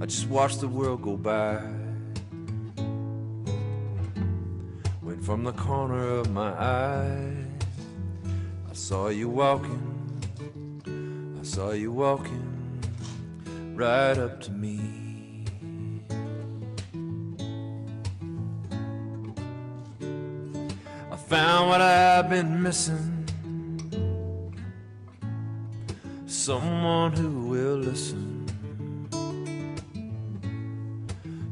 just watched the world go by, when from the corner of my eye I saw you walking right up to me. I found what I've been missing, someone who will listen,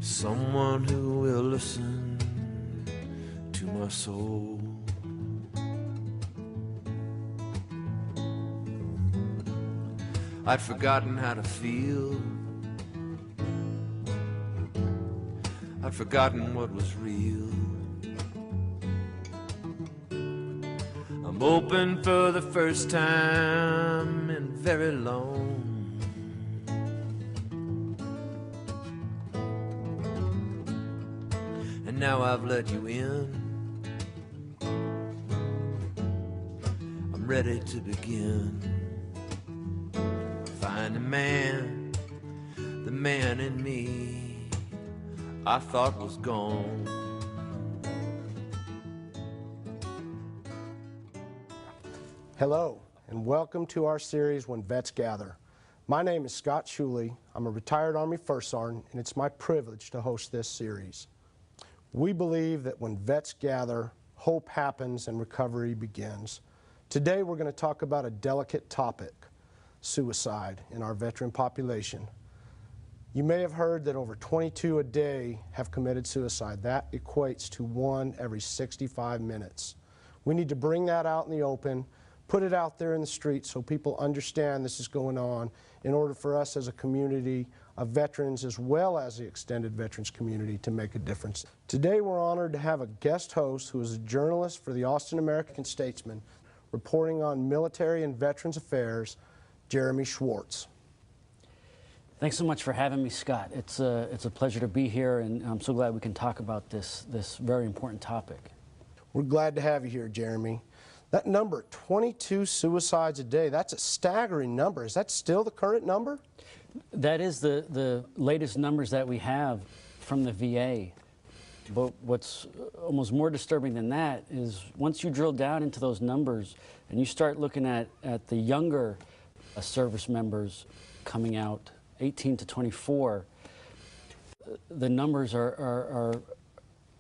someone who will listen to my soul. I'd forgotten how to feel, I'd forgotten what was real. I'm open for the first time in very long. And now I've let you in, I'm ready to begin. Find the man in me I thought was gone. Hello, and welcome to our series, When Vets Gather. My name is Scott Shuley. I'm a retired Army First Sergeant, and it's my privilege to host this series. We believe that when vets gather, hope happens and recovery begins. Today we're going to talk about a delicate topic, suicide in our veteran population. You may have heard that over 22 a day have committed suicide. That equates to 1 every 65 minutes. We need to bring that out in the open, put it out there in the street so people understand this is going on in order for us as a community of veterans as well as the extended veterans community to make a difference. Today we're honored to have a guest host who is a journalist for the Austin American-Statesman reporting on military and veterans affairs, Jeremy Schwartz. Thanks so much for having me, Scott. It's a pleasure to be here, and I'm so glad we can talk about this very important topic. We're glad to have you here, Jeremy. That number, 22 suicides a day, that's a staggering number. Is that still the current number? That is the latest numbers that we have from the VA. But what's almost more disturbing than that is once you drill down into those numbers and you start looking at the younger service members coming out, 18 to 24, the numbers are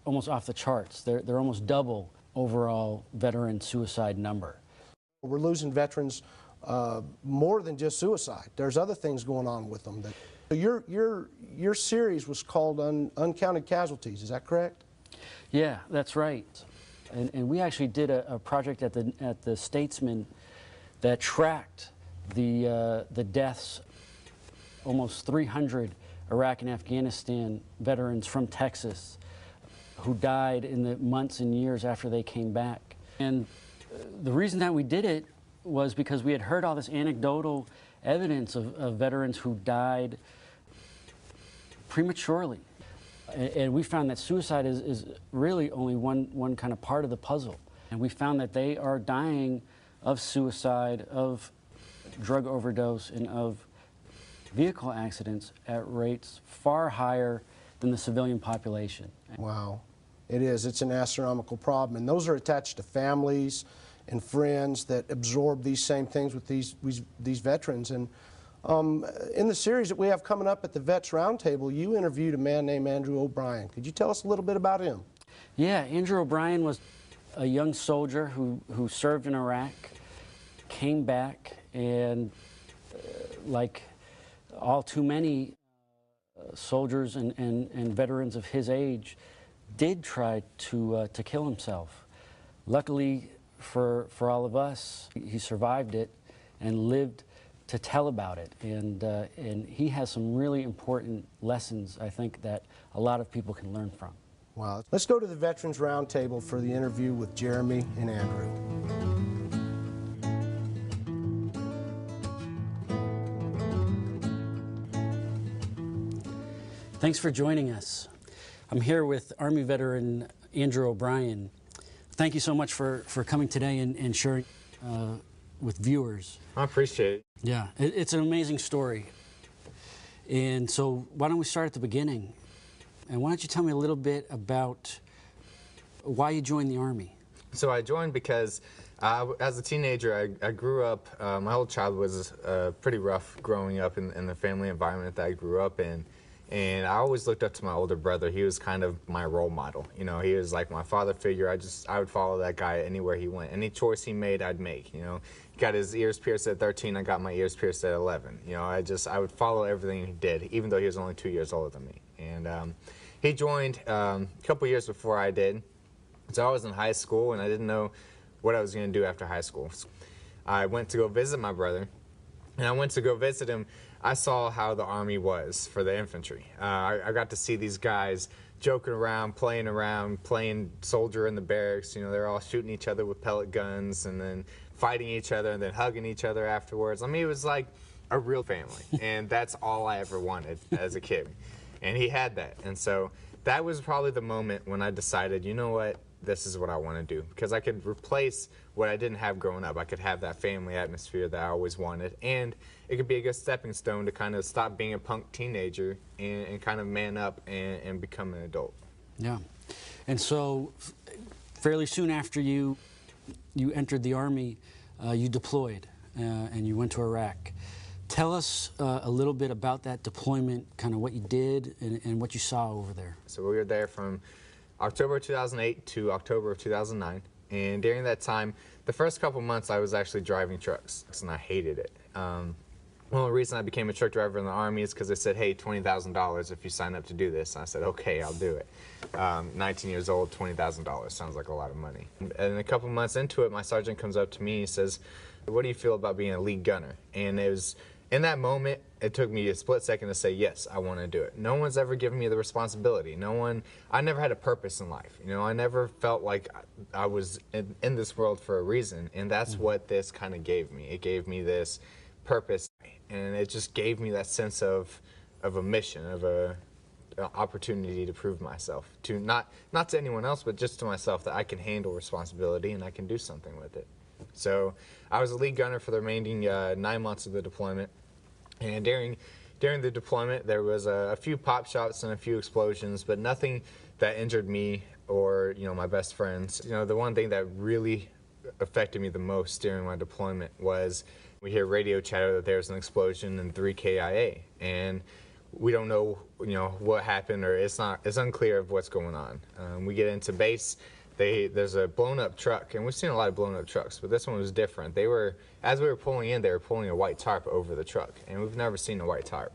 almost off the charts. They're almost double overall veteran suicide number. We're losing veterans more than just suicide. There's other things going on with them. Your series was called Uncounted Casualties, is that correct? Yeah, that's right. And we actually did a project at the Statesman that tracked the deaths, almost 300 Iraq and Afghanistan veterans from Texas who died in the months and years after they came back. And the reason that we did it was because we had heard all this anecdotal evidence of veterans who died prematurely. And we found that suicide is really only one kind of part of the puzzle. And we found that they are dying of suicide, of drug overdose, and of vehicle accidents at rates far higher than the civilian population. Wow, it is. It's an astronomical problem. And those are attached to families and friends that absorb these same things with these veterans. And in the series that we have coming up at the Vets Roundtable, you interviewed a man named Andrew O'Brien. Could you tell us a little bit about him? Yeah, Andrew O'Brien was a young soldier who served in Iraq, came back, and like all too many soldiers and veterans of his age, did try to kill himself. Luckily for all of us, he survived it and lived to tell about it. And he has some really important lessons, I think, that a lot of people can learn from. Wow. Let's go to the Veterans Roundtable for the interview with Jeremy and Andrew. Thanks for joining us. I'm here with Army veteran Andrew O'Brien. Thank you so much for coming today and sharing with viewers. I appreciate it. Yeah, it's an amazing story. And so why don't we start at the beginning? And why don't you tell me a little bit about why you joined the Army? So I joined because as a teenager, I grew up, my whole childhood was pretty rough growing up in the family environment that I grew up in. And I always looked up to my older brother. He was kind of my role model. You know, he was like my father figure. I would follow that guy anywhere he went. Any choice he made, I'd make. You know, he got his ears pierced at 13. I got my ears pierced at 11. You know, I would follow everything he did, even though he was only 2 years older than me. And he joined a couple years before I did. So I was in high school, and I didn't know what I was going to do after high school. I went to go visit my brother, and I went to go visit him. I saw how the Army was for the infantry. I got to see these guys joking around, playing soldier in the barracks. You know, they're all shooting each other with pellet guns and then fighting each other and then hugging each other afterwards. I mean, it was like a real family, and that's all I ever wanted as a kid. And he had that. And so that was probably the moment when I decided, you know what? This is what I want to do, because I could replace what I didn't have growing up. I could have that family atmosphere that I always wanted, and it could be a good stepping stone to kind of stop being a punk teenager and kind of man up and become an adult. Yeah. And so fairly soon after you entered the Army, you deployed and you went to Iraq. Tell us a little bit about that deployment, kind of what you did and what you saw over there. So we were there from October 2008 to October of 2009, and during that time, the first couple months I was actually driving trucks, and I hated it. One of the reasons I became a truck driver in the Army is because they said, hey, $20,000 if you sign up to do this. And I said, okay, I'll do it. 19 years old, $20,000 sounds like a lot of money. And a couple months into it, my sergeant comes up to me and he says, what do you feel about being a lead gunner? And it was, in that moment, it took me a split second to say, yes, I want to do it. No one's ever given me the responsibility. I never had a purpose in life. You know, I never felt like I was in this world for a reason, and that's what this kind of gave me. It gave me this purpose, and it just gave me that sense of a mission, of an opportunity to prove myself, to not to anyone else, but just to myself, that I can handle responsibility and I can do something with it. So I was a lead gunner for the remaining 9 months of the deployment, and during the deployment there was a few pop shots and a few explosions, but nothing that injured me or my best friends. The one thing that really affected me the most during my deployment was we hear radio chatter that there's an explosion in 3 KIA, and we don't know what happened, or it's unclear of what's going on. We get into base. There's a blown up truck, and we've seen a lot of blown up trucks, but this one was different. As we were pulling in, they were pulling a white tarp over the truck, and we've never seen a white tarp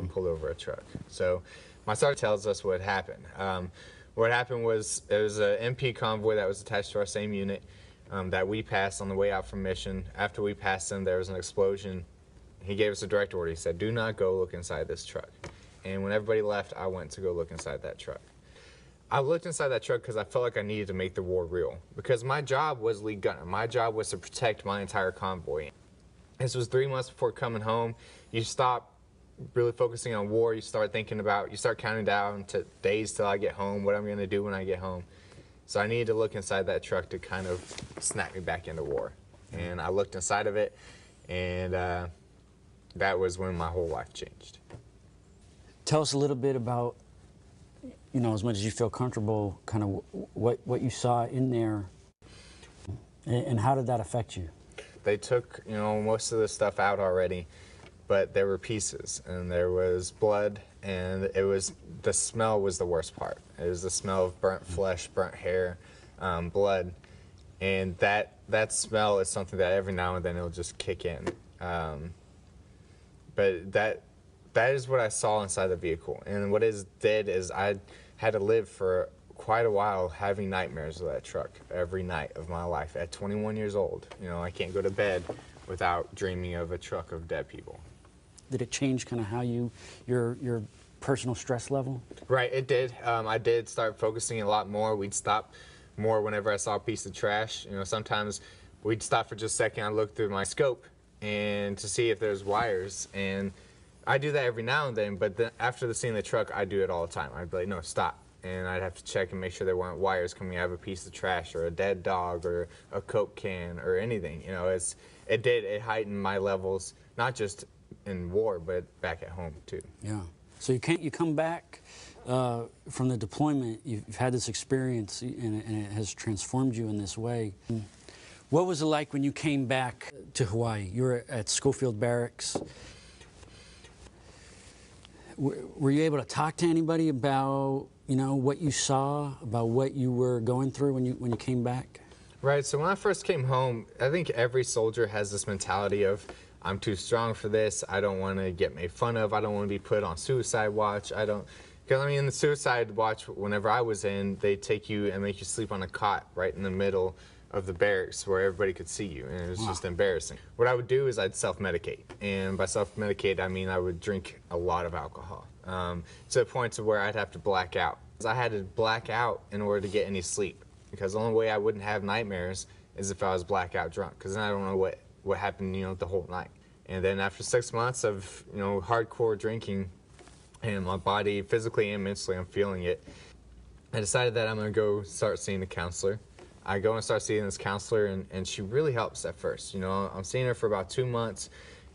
pulled over a truck. So my sergeant tells us what happened. What happened was there was an MP convoy that was attached to our same unit that we passed on the way out from mission. After we passed them, there was an explosion. He gave us a direct order. He said, do not go look inside this truck. And when everybody left, I went to go look inside that truck. I looked inside that truck because I felt like I needed to make the war real. Because my job was lead gunner. My job was to protect my entire convoy. This was 3 months before coming home. You stop really focusing on war. You start counting down to days till I get home, what I'm going to do when I get home. So I needed to look inside that truck to kind of snap me back into war. And I looked inside of it, and that was when my whole life changed. Tell us a little bit about, as much as you feel comfortable, kind of what you saw in there, and how did that affect you? They took, most of the stuff out already, but there were pieces, and there was blood, and the smell was the worst part. It was the smell of burnt flesh, burnt hair, blood, and that smell is something that every now and then it'll just kick in. But that is what I saw inside the vehicle, and what it did is I had to live for quite a while having nightmares of that truck every night of my life. At 21 years old, I can't go to bed without dreaming of a truck of dead people. Did it change kind of how your personal stress level? Right, it did. I did start focusing a lot more. We'd stop more whenever I saw a piece of trash. Sometimes we'd stop for just a second. I'd look through my scope and to see if there's wires, and I do that every now and then, but then after seeing the truck, I do it all the time. I'd be like, no, stop. And I'd have to check and make sure there weren't wires coming out of a piece of trash or a dead dog or a Coke can or anything. It heightened my levels, not just in war, but back at home too. Yeah. So you come back from the deployment. You've had this experience, and it has transformed you in this way. What was it like when you came back to Hawaii? You were at Schofield Barracks. Were you able to talk to anybody about, you know, what you saw, about what you were going through when you came back? Right. So when I first came home, I think every soldier has this mentality of, I'm too strong for this. I don't want to get made fun of. I don't want to be put on suicide watch. Because I mean, in the suicide watch, whenever I was in, they take you and make you sleep on a cot right in the middle of the barracks where everybody could see you, and it was just embarrassing. What I would do is I'd self-medicate, and by self-medicate, I mean I would drink a lot of alcohol, to the point to where I'd have to black out. I had to black out in order to get any sleep, because the only way I wouldn't have nightmares is if I was blackout drunk, because then I don't know what happened, you know, the whole night. And then after 6 months of, you know, hardcore drinking, and my body, physically and mentally, I'm feeling it, I decided that I'm going to go start seeing a counselor. I go and start seeing this counselor, and she really helps at first. You know, I'm seeing her for about 2 months,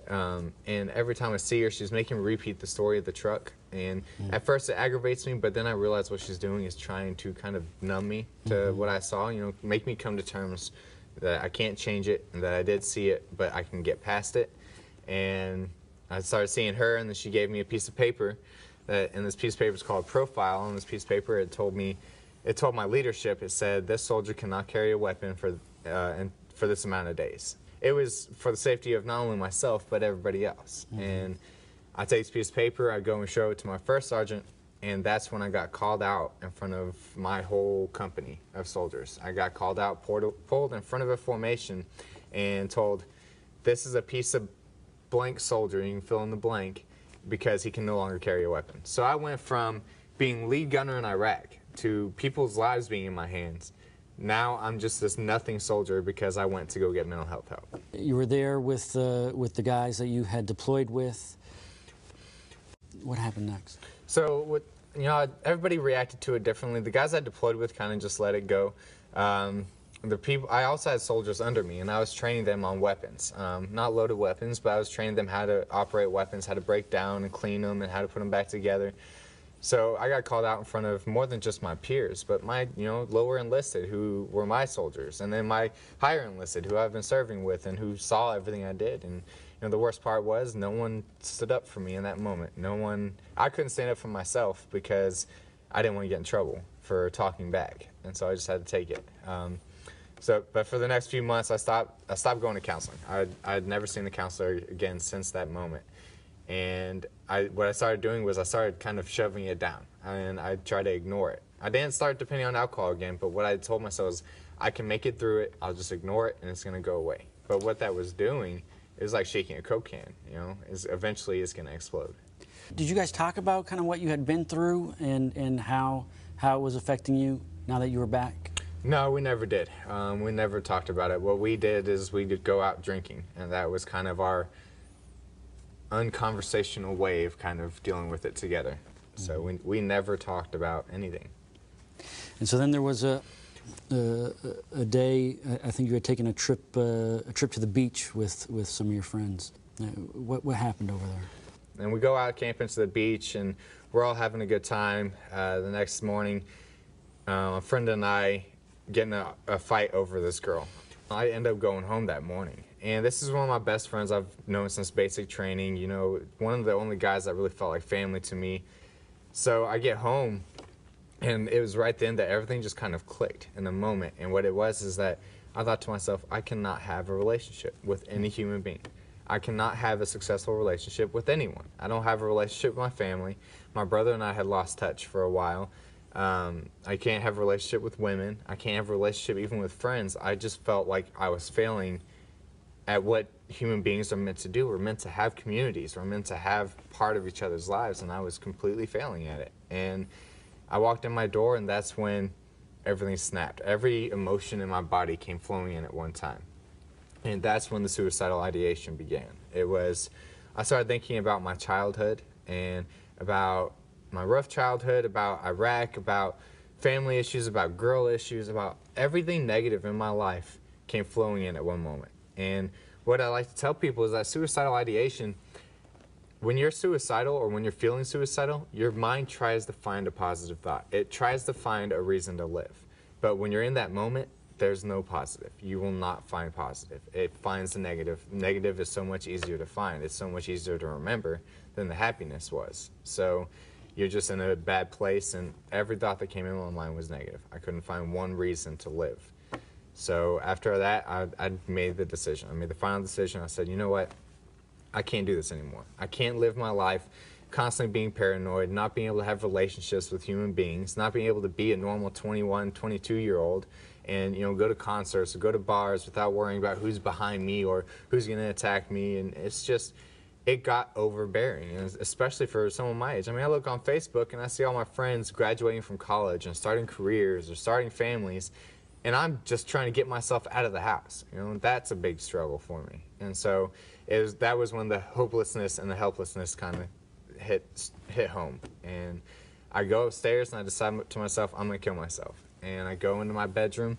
and every time I see her, she's making me repeat the story of the truck. And at first it aggravates me, but then I realize what she's doing is trying to kind of numb me to what I saw, you know, make me come to terms that I can't change it, and that I did see it, but I can get past it. And I started seeing her, and then she gave me a piece of paper, and this piece of paper is called Profile. On this piece of paper, it told my leadership, it said, this soldier cannot carry a weapon for this amount of days. It was for the safety of not only myself, but everybody else. And I take this piece of paper, I go and show it to my first sergeant, and that's when I got called out in front of my whole company of soldiers. I got called out, pulled in front of a formation, and told, this is a piece of blank soldier, you can fill in the blank, because he can no longer carry a weapon. So I went from being lead gunner in Iraq to people's lives being in my hands. Now I'm just this nothing soldier because I went to go get mental health help. You were there with the guys that you had deployed with. What happened next? So, you know, everybody reacted to it differently. The guys I deployed with kind of just let it go. I also had soldiers under me, and I was training them on weapons. Not loaded weapons, but I was training them how to operate weapons, how to break down and clean them, and how to put them back together. So I got called out in front of more than just my peers, but my, you know, lower enlisted, who were my soldiers, and then my higher enlisted, who I've been serving with, and who saw everything I did. And, you know, the worst part was no one stood up for me in that moment. I couldn't stand up for myself because I didn't want to get in trouble for talking back, and so I just had to take it. But for the next few months, I stopped going to counseling. I'd never seen a counselor again since that moment. And what I started doing was I started kind of shoving it down, and I tried to ignore it. I didn't start depending on alcohol again, but what I told myself was, I can make it through it, I'll just ignore it, and it's going to go away. But what that was doing, it was like shaking a Coke can, you know, eventually it's going to explode. Did you guys talk about kind of what you had been through and how it was affecting you now that you were back? No, we never did. We never talked about it. What we did is we did go out drinking, and that was kind of our unconversational way of kind of dealing with it together. So we never talked about anything. And so then there was a day, I think you had taken a trip to the beach with some of your friends. What happened over there? And we go out camping to the beach, and we're all having a good time. The next morning, a friend and I get in a fight over this girl. I end up going home that morning. And this is one of my best friends I've known since basic training, you know, one of the only guys that really felt like family to me. So I get home, and it was right then that everything just kind of clicked in a moment. And what it was is that I thought to myself, I cannot have a relationship with any human being. I cannot have a successful relationship with anyone. I don't have a relationship with my family. My brother and I had lost touch for a while. I can't have a relationship with women. I can't have a relationship even with friends. I just felt like I was failing at what human beings are meant to do. We're meant to have communities. We're meant to have part of each other's lives, and I was completely failing at it. And I walked in my door, and that's when everything snapped. Every emotion in my body came flowing in at one time. And that's when the suicidal ideation began. I started thinking about my childhood, and about my rough childhood, about Iraq, about family issues, about girl issues, about everything negative in my life came flowing in at one moment. And what I like to tell people is that suicidal ideation, when you're suicidal or when you're feeling suicidal, your mind tries to find a positive thought. It tries to find a reason to live. But when you're in that moment, there's no positive. You will not find positive. It finds the negative. Negative is so much easier to find. It's so much easier to remember than the happiness was. So you're just in a bad place, and every thought that came in my mind was negative. I couldn't find one reason to live. So after that, I made the decision. I made the final decision. I said, you know what? I can't do this anymore. I can't live my life constantly being paranoid, not being able to have relationships with human beings, not being able to be a normal 21, 22-year-old and, you know, go to concerts or go to bars without worrying about who's behind me or who's going to attack me. And it's just, it got overbearing, especially for someone my age. I mean, I look on Facebook and I see all my friends graduating from college and starting careers or starting families, and I'm just trying to get myself out of the house. You know, that's a big struggle for me. And so that was when the hopelessness and the helplessness kind of hit home. And I go upstairs and I decide to myself, I'm gonna kill myself. And I go into my bedroom.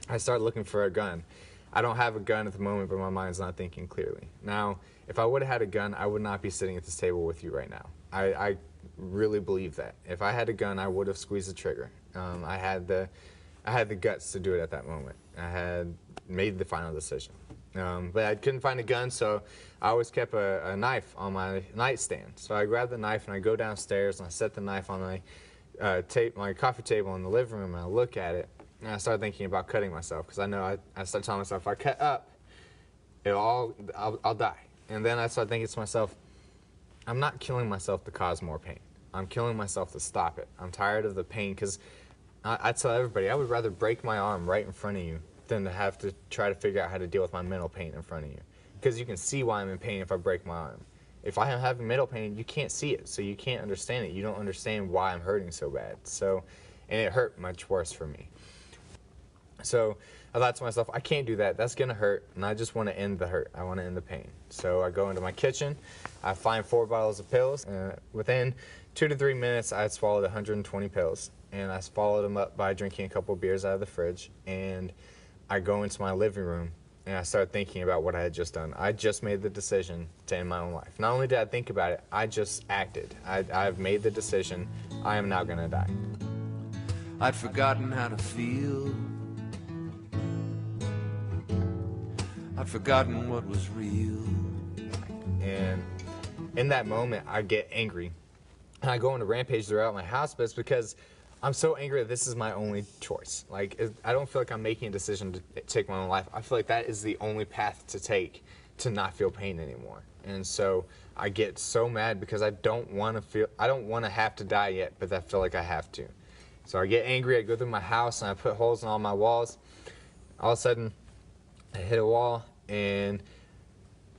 I start looking for a gun. I don't have a gun at the moment, but my mind's not thinking clearly. Now, if I would have had a gun, I would not be sitting at this table with you right now. I really believe that. If I had a gun, I would have squeezed the trigger. I had the guts to do it at that moment. I had made the final decision. But I couldn't find a gun, so I always kept a knife on my nightstand. So I grab the knife and I go downstairs and I set the knife on my coffee table in the living room, and I look at it and I start thinking about cutting myself, because I know I start telling myself, if I cut up, I'll die. And then I start thinking to myself, I'm not killing myself to cause more pain. I'm killing myself to stop it. I'm tired of the pain, because I tell everybody, I would rather break my arm right in front of you than to have to try to figure out how to deal with my mental pain in front of you. Because you can see why I'm in pain if I break my arm. If I am having mental pain, you can't see it, so you can't understand it. You don't understand why I'm hurting so bad. So, and it hurt much worse for me. So I thought to myself, I can't do that. That's gonna hurt, and I just want to end the hurt. I want to end the pain. So I go into my kitchen. I find 4 bottles of pills. Within 2 to 3 minutes, I had swallowed 120 pills, and I followed them up by drinking a couple beers out of the fridge. And I go into my living room and I start thinking about what I had just done. I just made the decision to end my own life. Not only did I think about it, I just acted. I've made the decision. I am now gonna die. I'd forgotten how to feel. I'd forgotten what was real. And in that moment, I get angry. And I go on a rampage throughout my house, but it's because I'm so angry that this is my only choice. Like, I don't feel like I'm making a decision to take my own life. I feel like that is the only path to take to not feel pain anymore. And so I get so mad because I don't want to have to die yet, but I feel like I have to. So I get angry, I go through my house and I put holes in all my walls. All of a sudden, I hit a wall and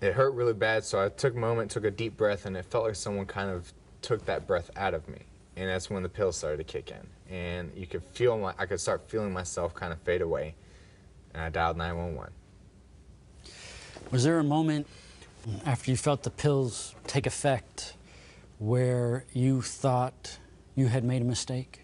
it hurt really bad. So I took a moment, took a deep breath, and it felt like someone kind of took that breath out of me. And that's when the pills started to kick in. And you could feel I could start feeling myself kind of fade away. And I dialed 911. Was there a moment after you felt the pills take effect where you thought you had made a mistake?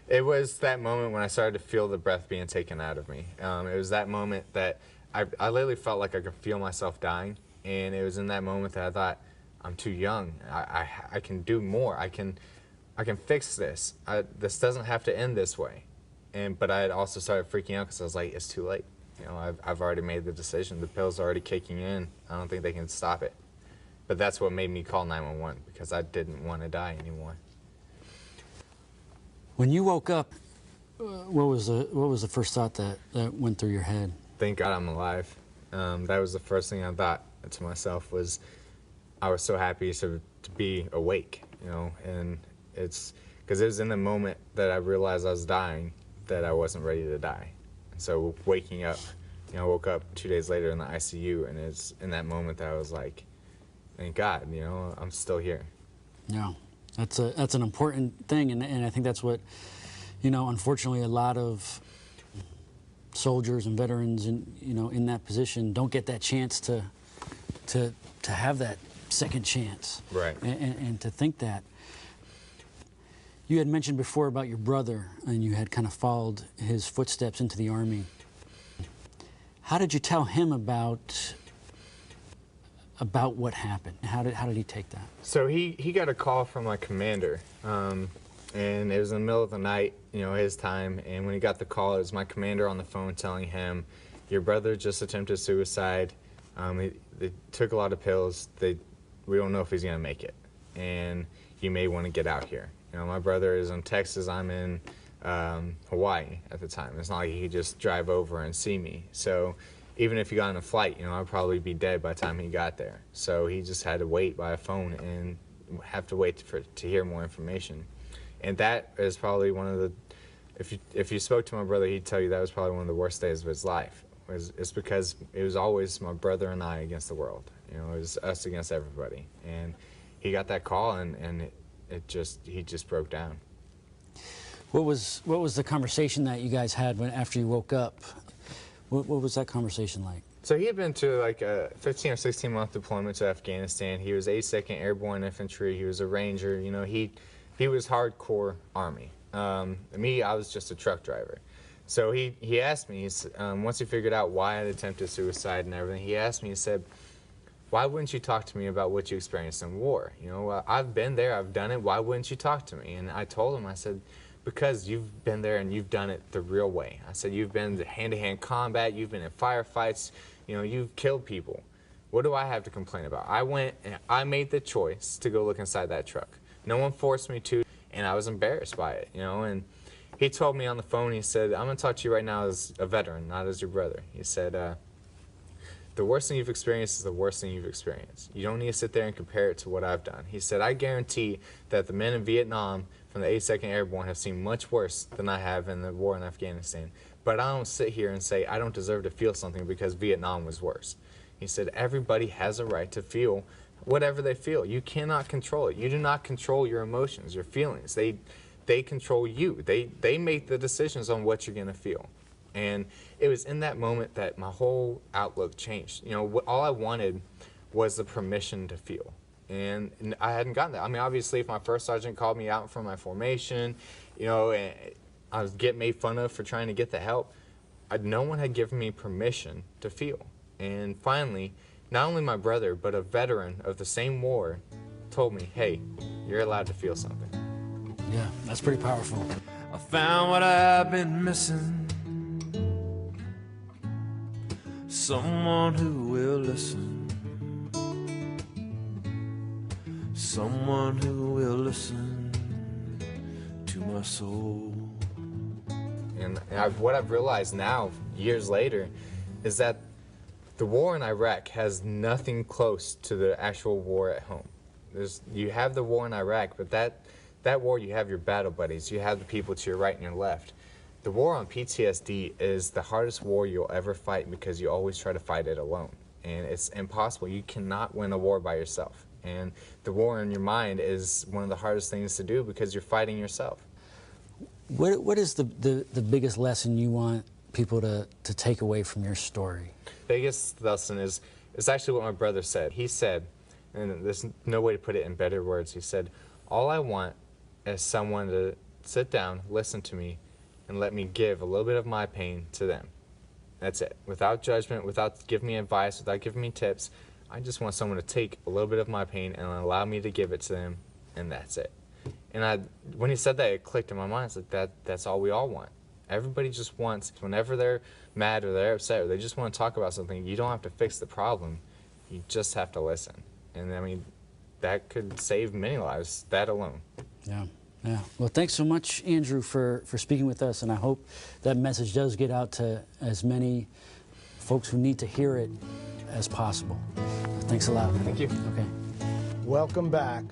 It was that moment when I started to feel the breath being taken out of me. It was that moment that I literally felt like I could feel myself dying. And it was in that moment that I thought, I'm too young. I can do more. I can fix this. This doesn't have to end this way. But I had also started freaking out because I was like, it's too late. You know, I've already made the decision. The pills are already kicking in. I don't think they can stop it. But that's what made me call 911, because I didn't want to die anymore. When you woke up, what was the first thought that went through your head? Thank God I'm alive. That was the first thing I thought to myself. Was I was so happy to be awake, you know, and it's because it was in the moment that I realized I was dying that I wasn't ready to die. And so waking up, you know, I woke up 2 days later in the ICU, and it's in that moment that I was like, thank God, you know, I'm still here. Yeah, that's an important thing, and I think that's what, you know, unfortunately a lot of soldiers and veterans in that position don't get that chance to have that second chance. Right. And to think that. You had mentioned before about your brother, and you had kind of followed his footsteps into the Army. How did you tell him about about what happened? How did he take that? So he got a call from my commander, and it was in the middle of the night, you know, his time. And when he got the call, it was my commander on the phone telling him, "Your brother just attempted suicide. They took a lot of pills. We don't know if he's gonna make it, and you may want to get out here." You know, my brother is in Texas. I'm in Hawaii at the time. It's not like he could just drive over and see me. So even if he got on a flight, you know, I'd probably be dead by the time he got there. So he just had to wait by a phone and have to wait to hear more information. And that is probably one of the, if you spoke to my brother, he'd tell you that was probably one of the worst days of his life. It's because it was always my brother and I against the world. You know, it was us against everybody. And he got that call, and he just broke down. What was the conversation that you guys had after you woke up? What was that conversation like? So he had been to like a 15 or 16 month deployment to Afghanistan. He was 82nd Airborne Infantry. He was a Ranger. You know, he was hardcore Army. Me, I was just a truck driver. So he asked me, once he figured out why I'd attempted suicide and everything, he asked me, he said, "Why wouldn't you talk to me about what you experienced in war? You know, I've been there, I've done it. Why wouldn't you talk to me?" And I told him, I said, "Because you've been there and you've done it the real way." I said, "You've been in hand-to-hand combat, you've been in firefights, you know, you've killed people. What do I have to complain about? I went and I made the choice to go look inside that truck. No one forced me to, and I was embarrassed by it, you know." And he told me on the phone, he said, "I'm going to talk to you right now as a veteran, not as your brother." He said, "The worst thing you've experienced is the worst thing you've experienced. You don't need to sit there and compare it to what I've done." He said, "I guarantee that the men in Vietnam from the 82nd Airborne have seen much worse than I have in the war in Afghanistan. But I don't sit here and say I don't deserve to feel something because Vietnam was worse." He said, "Everybody has a right to feel whatever they feel. You cannot control it. You do not control your emotions, your feelings. They control you. They make the decisions on what you're going to feel." And it was in that moment that my whole outlook changed. You know, all I wanted was the permission to feel. And I hadn't gotten that. I mean, obviously, if my first sergeant called me out from my formation, you know, and I was getting made fun of for trying to get the help, no one had given me permission to feel. And finally, not only my brother, but a veteran of the same war told me, "Hey, you're allowed to feel something." Yeah, that's pretty powerful. I found what I've been missing. Someone who will listen. Someone who will listen to my soul. And what I've realized now, years later, is that the war in Iraq has nothing close to the actual war at home. You have the war in Iraq, but that war, you have your battle buddies, you have the people to your right and your left. The war on PTSD is the hardest war you'll ever fight because you always try to fight it alone. And it's impossible. You cannot win a war by yourself. And the war in your mind is one of the hardest things to do because you're fighting yourself. What is the biggest lesson you want people to take away from your story? Biggest lesson is actually what my brother said. He said, and there's no way to put it in better words, he said, "All I want is someone to sit down, listen to me, and let me give a little bit of my pain to them. That's it. Without judgment, without giving me advice, without giving me tips. I just want someone to take a little bit of my pain and allow me to give it to them, and that's it." And when he said that, it clicked in my mind. It's like that's all we all want. Everybody just wants, whenever they're mad or they're upset or they just want to talk about something, you don't have to fix the problem. You just have to listen. And I mean, that could save many lives, that alone. Yeah. Yeah. Well, thanks so much, Andrew, for speaking with us, and I hope that message does get out to as many folks who need to hear it as possible. Thanks a lot. Thank you. Okay. Welcome back.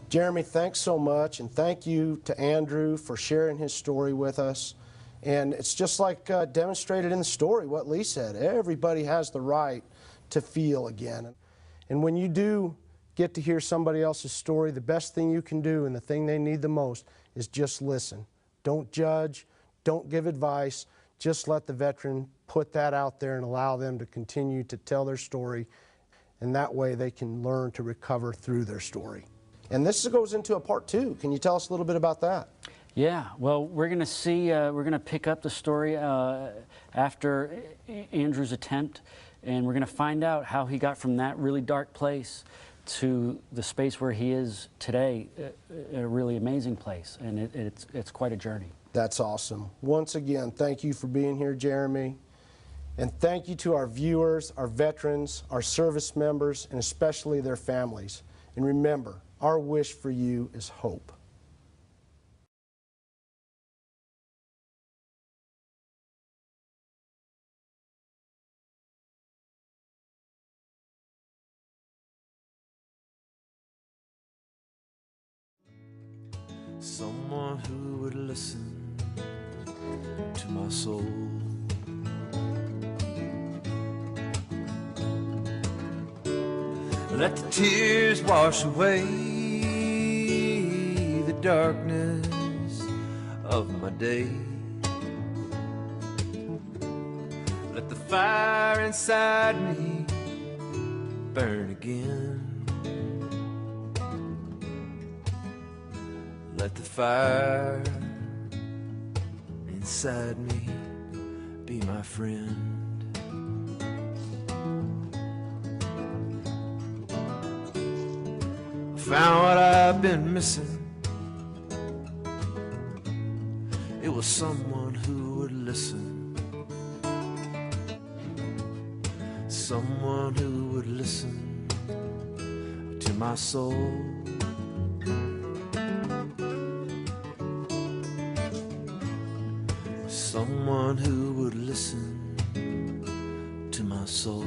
Jeremy, thanks so much, and thank you to Andrew for sharing his story with us. And it's just like demonstrated in the story, what Lee said. Everybody has the right to feel again. And when you do get to hear somebody else's story, the best thing you can do and the thing they need the most is just listen. Don't judge, don't give advice, just let the veteran put that out there and allow them to continue to tell their story, and that way they can learn to recover through their story. And this goes into a part 2. Can you tell us a little bit about that? Yeah, well, we're going to see, we're going to pick up the story after Andrew's attempt And we're going to find out how he got from that really dark place to the space where he is today, a really amazing place. And it's quite a journey. That's awesome. Once again, thank you for being here, Jeremy. And thank you to our viewers, our veterans, our service members, and especially their families. And remember, our wish for you is hope. Someone who would listen to my soul. Let the tears wash away the darkness of my day. Let the fire inside me burn again. Let the fire inside me be my friend. Found what I've been missing. It was someone who would listen. Someone who would listen to my soul. Someone who would listen to my soul.